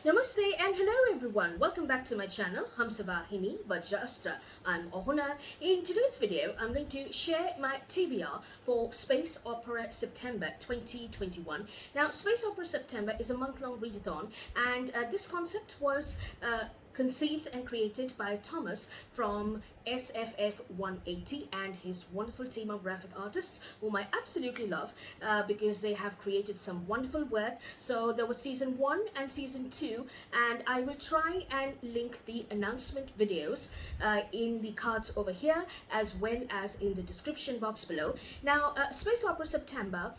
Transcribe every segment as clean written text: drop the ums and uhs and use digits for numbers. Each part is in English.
Namaste and hello everyone. Welcome back to my channel Hamsa-Vahini Vajra-asthra. I'm Awhona. In today's video, I'm going to share my TBR for Space Opera September 2021. Now, Space Opera September is a month-long readathon, and this concept was conceived and created by Thomas from SFF180 and his wonderful team of graphic artists, whom I absolutely love because they have created some wonderful work. So there was season 1 and season 2, and I will try and link the announcement videos in the cards over here as well as in the description box below. Now, Space Opera September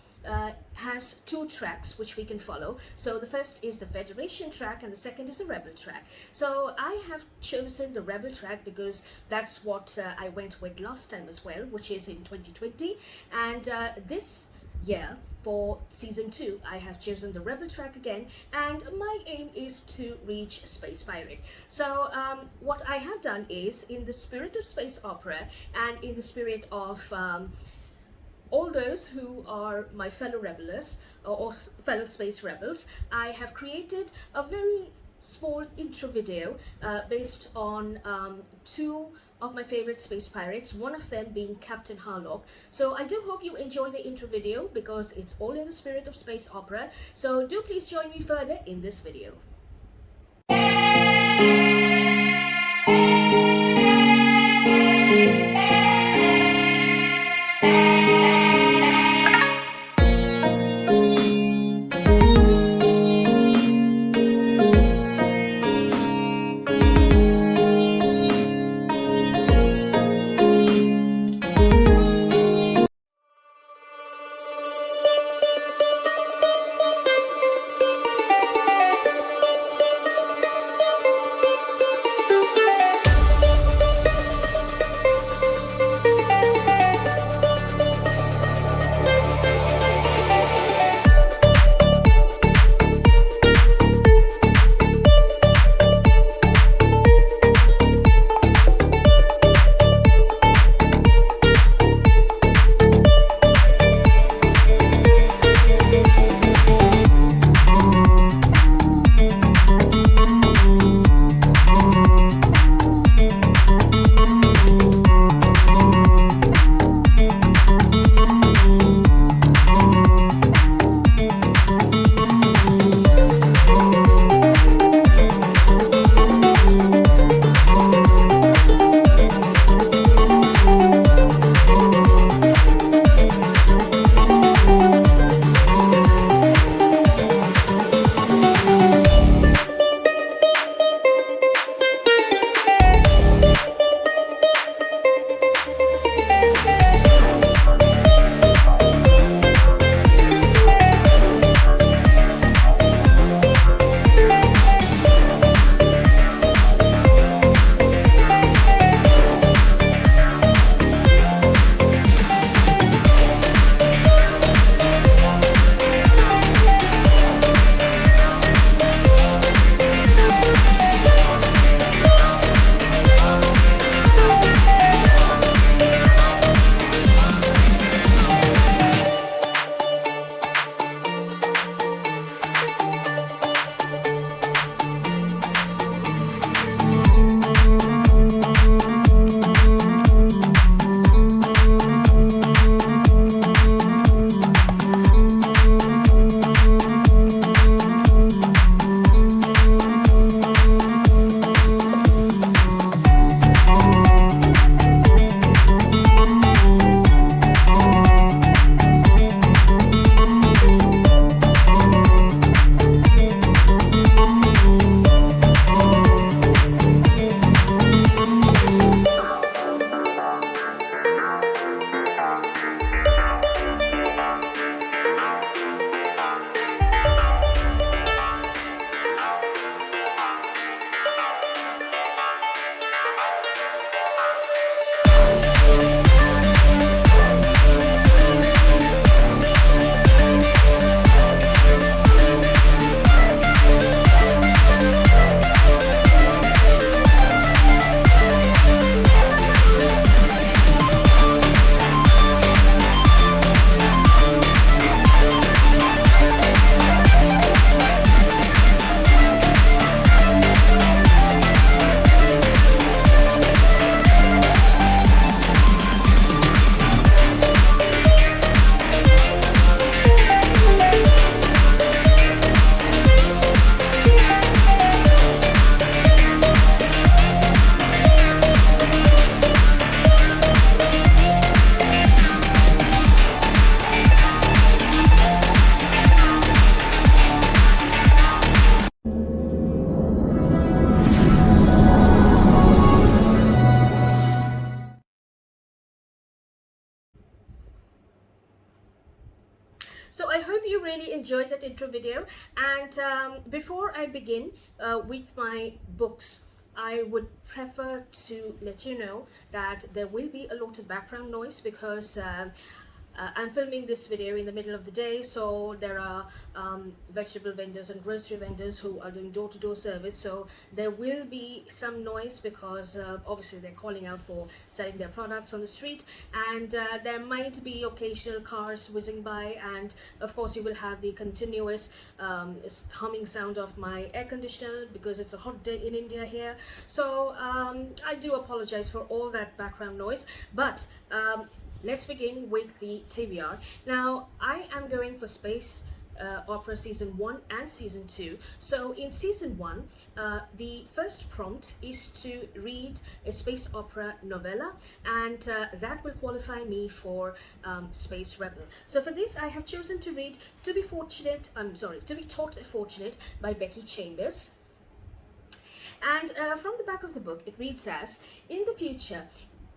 has 2 tracks which we can follow. So the first is the Federation track and the second is the Rebel track. So I have chosen the Rebel track because that's what I went with last time as well, which is in 2020, and this year for season 2 I have chosen the Rebel track again, and my aim is to reach Space Pirate. So what I have done is, in the spirit of space opera and in the spirit of all those who are my fellow rebellers or fellow space rebels, I have created a very small intro video based on 2 of my favorite space pirates, one of them being Captain Harlock. So I do hope you enjoy the intro video because it's all in the spirit of space opera. So do please join me further in this video. you really enjoyed that intro video. And before I begin with my books, I would prefer to let you know that there will be a lot of background noise because I'm filming this video in the middle of the day, so there are vegetable vendors and grocery vendors who are doing door-to-door service, so there will be some noise because obviously they're calling out for selling their products on the street, and there might be occasional cars whizzing by, and of course you will have the continuous humming sound of my air conditioner because it's a hot day in India here. So I do apologize for all that background noise, but let's begin with the TBR. Now, I am going for Space Opera Season 1 and Season 2. So in Season 1, the first prompt is to read a space opera novella, and that will qualify me for Space Rebel. So for this, I have chosen to read To Be Taught Fortunate by Becky Chambers. And from the back of the book, it reads as, in the future,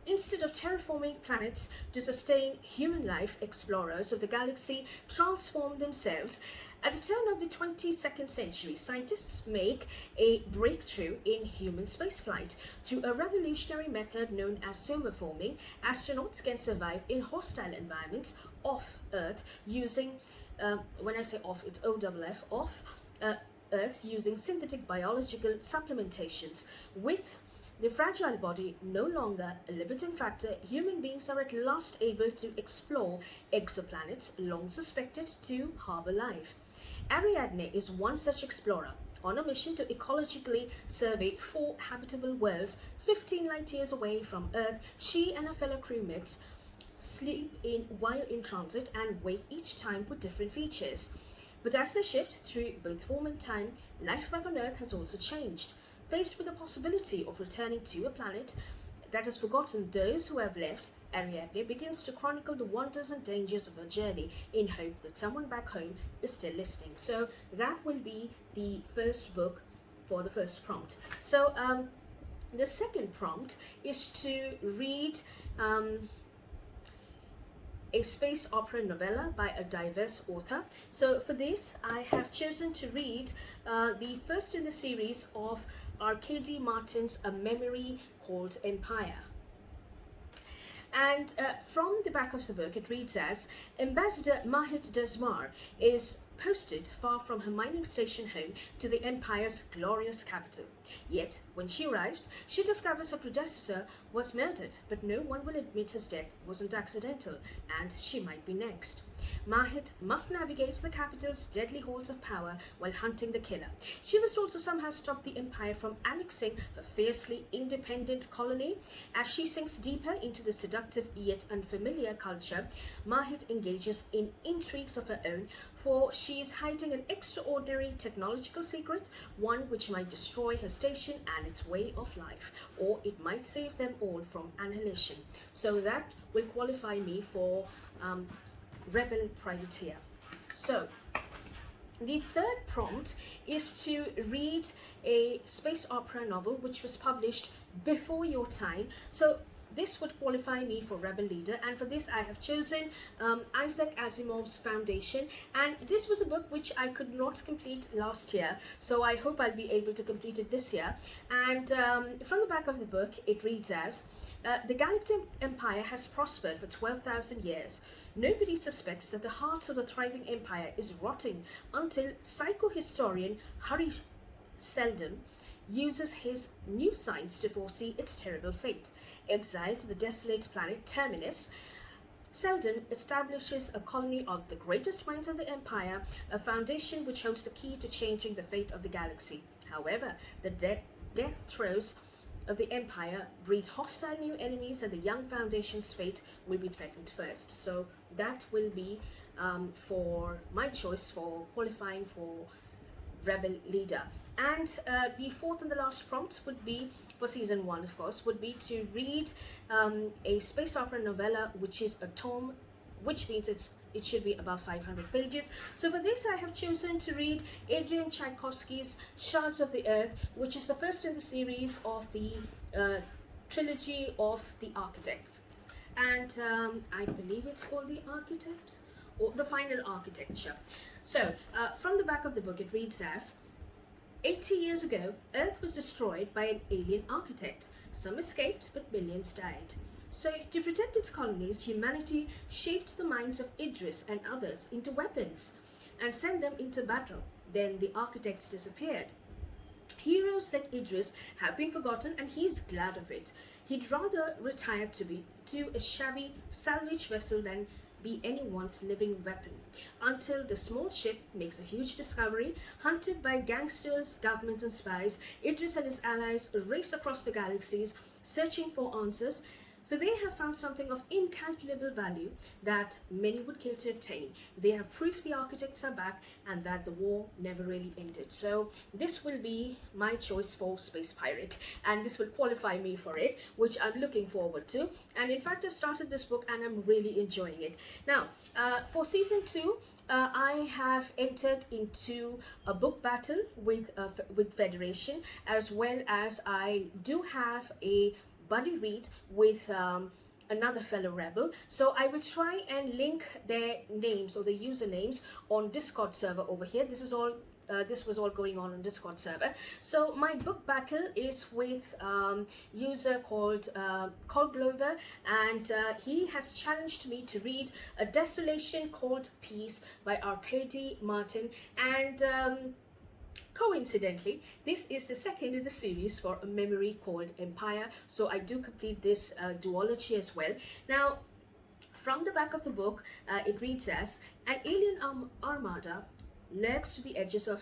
instead of terraforming planets to sustain human life, explorers of the galaxy transform themselves. At the turn of the 22nd century, scientists make a breakthrough in human spaceflight. Through a revolutionary method known as somoforming, astronauts can survive in hostile environments off Earth using, when I say off, it's O-F-F, off Earth using synthetic biological supplementations. With the fragile body no longer a limiting factor, human beings are at last able to explore exoplanets long suspected to harbor life. Ariadne is one such explorer. On a mission to ecologically survey 4 habitable worlds 15 light years away from Earth, she and her fellow crewmates sleep while in transit and wake each time with different features. But as they shift through both form and time, life back on Earth has also changed. Faced with the possibility of returning to a planet that has forgotten those who have left, Ariadne begins to chronicle the wonders and dangers of her journey in hope that someone back home is still listening. So that will be the first book for the first prompt. So the second prompt is to read a space opera novella by a diverse author. So for this, I have chosen to read the first in the series of Arkady Martine's A Memory Called Empire. And from the back of the book, it reads as, Ambassador Mahit Desmar is posted far from her mining station home to the Empire's glorious capital. Yet, when she arrives, she discovers her predecessor was murdered, but no one will admit his death wasn't accidental, and she might be next. Mahit must navigate the capital's deadly halls of power while hunting the killer. She must also somehow stop the Empire from annexing a fiercely independent colony. As she sinks deeper into the seductive yet unfamiliar culture, Mahit engages in intrigues of her own, for she is hiding an extraordinary technological secret, one which might destroy her station and its way of life, or it might save them all from annihilation. So that will qualify me for Rebel Privateer. So the third prompt is to read a space opera novel which was published before your time. So this would qualify me for Rebel Leader, and for this I have chosen Isaac Asimov's Foundation, and this was a book which I could not complete last year, so I hope I'll be able to complete it this year. And from the back of the book, it reads as, the Galactic Empire has prospered for 12,000 years. Nobody suspects that the heart of the thriving empire is rotting until psychohistorian Harry Seldon uses his new science to foresee its terrible fate. Exiled to the desolate planet Terminus, Seldon establishes a colony of the greatest minds of the empire, a foundation which holds the key to changing the fate of the galaxy. However, the death throes of the empire breed hostile new enemies, and the young foundation's fate will be threatened first. So that will be for my choice for qualifying for Rebel Leader. And the fourth and the last prompt would be for season 1, of course, would be to read a space opera novella which is a tome, which means it should be above 500 pages. So for this, I have chosen to read Adrian Tchaikovsky's Shards of the Earth, which is the first in the series of the trilogy of The Architect. And I believe it's called The Architect, or the final architecture. So from the back of the book, it reads as, 80 years ago, Earth was destroyed by an alien architect. Some escaped, but millions died. So, to protect its colonies, humanity shaped the minds of Idris and others into weapons and sent them into battle. Then the architects disappeared. Heroes like Idris have been forgotten, and he's glad of it. He'd rather retire to a shabby salvage vessel than be anyone's living weapon, until the small ship makes a huge discovery. Hunted by gangsters, governments and spies, Idris and his allies race across the galaxies searching for answers, for they have found something of incalculable value that many would kill to obtain. They have proof the architects are back and that the war never really ended. So this will be my choice for Space Pirate, and this will qualify me for it, which I'm looking forward to. And in fact, I've started this book and I'm really enjoying it. Now, for season 2, I have entered into a book battle with Federation, as well as I do have a buddy read with another fellow rebel. So I will try and link their names or the usernames on Discord server over here. This was all going on Discord server. So my book battle is with user called Glover, and he has challenged me to read A Desolation Called Peace by Arkady, Martine, and coincidentally, this is the second in the series for a memory called Empire, so I do complete this duology as well. Now, from the back of the book, it reads as, an alien armada lurks to the edges of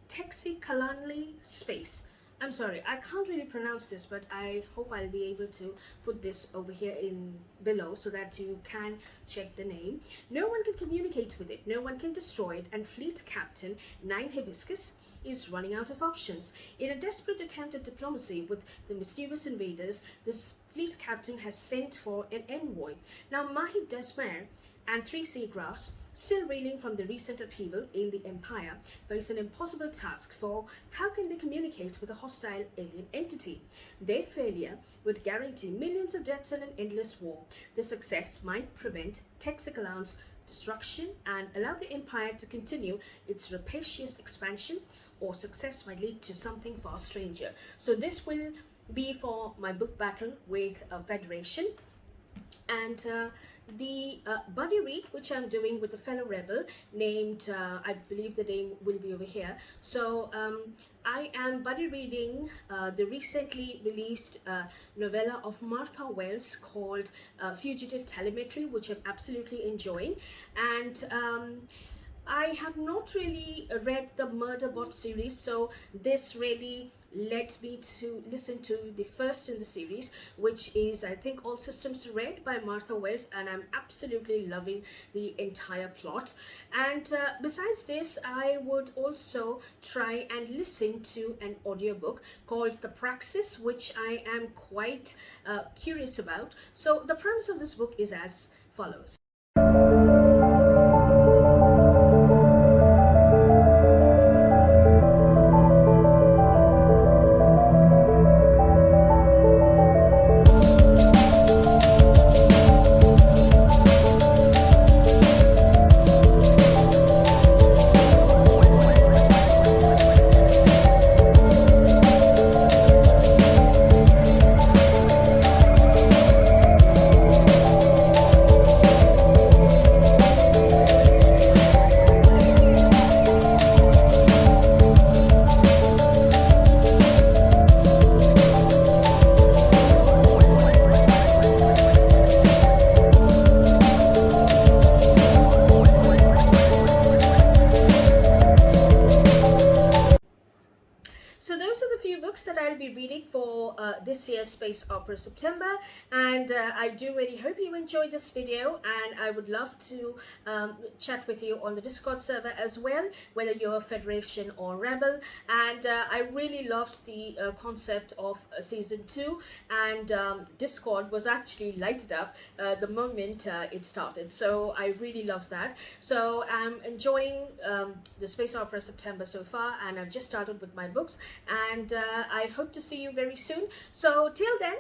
Tchaikovsky space. I'm sorry, I can't really pronounce this, but I hope I'll be able to put this over here in below so that you can check the name. No one can communicate with it, no one can destroy it, and fleet captain Nine Hibiscus is running out of options. In a desperate attempt at diplomacy with the mysterious invaders, this fleet captain has sent for an envoy. Now Mahid Desmer and 3 Seagrass, still reeling from the recent upheaval in the Empire, face an impossible task, for how can they communicate with a hostile alien entity? Their failure would guarantee millions of deaths and an endless war. The success might prevent Texicalon's destruction and allow the Empire to continue its rapacious expansion, or success might lead to something far stranger. So this will be for my book battle with Federation. And the buddy read which I'm doing with a fellow rebel named, I believe the name will be over here. So I am buddy reading the recently released novella of Martha Wells called Fugitive Telemetry, which I'm absolutely enjoying. And I have not really read the Murderbot series, so this really led me to listen to the first in the series, which is, I think, All Systems Red by Martha Wells, and I'm absolutely loving the entire plot. And besides this, I would also try and listen to an audiobook called The Praxis, which I am quite curious about. So the premise of this book is as follows. That I'll be reading for this year's Space Opera September, and I do really hope you enjoyed this video, and I would love to chat with you on the Discord server as well, whether you're a Federation or Rebel. And I really loved the concept of season 2, and Discord was actually lighted up the moment it started, so I really love that. So I'm enjoying the Space Opera September so far, and I've just started with my books, and I hope to see you very soon. So till then,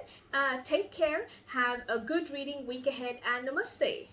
take care, have a good reading week ahead, and namaste.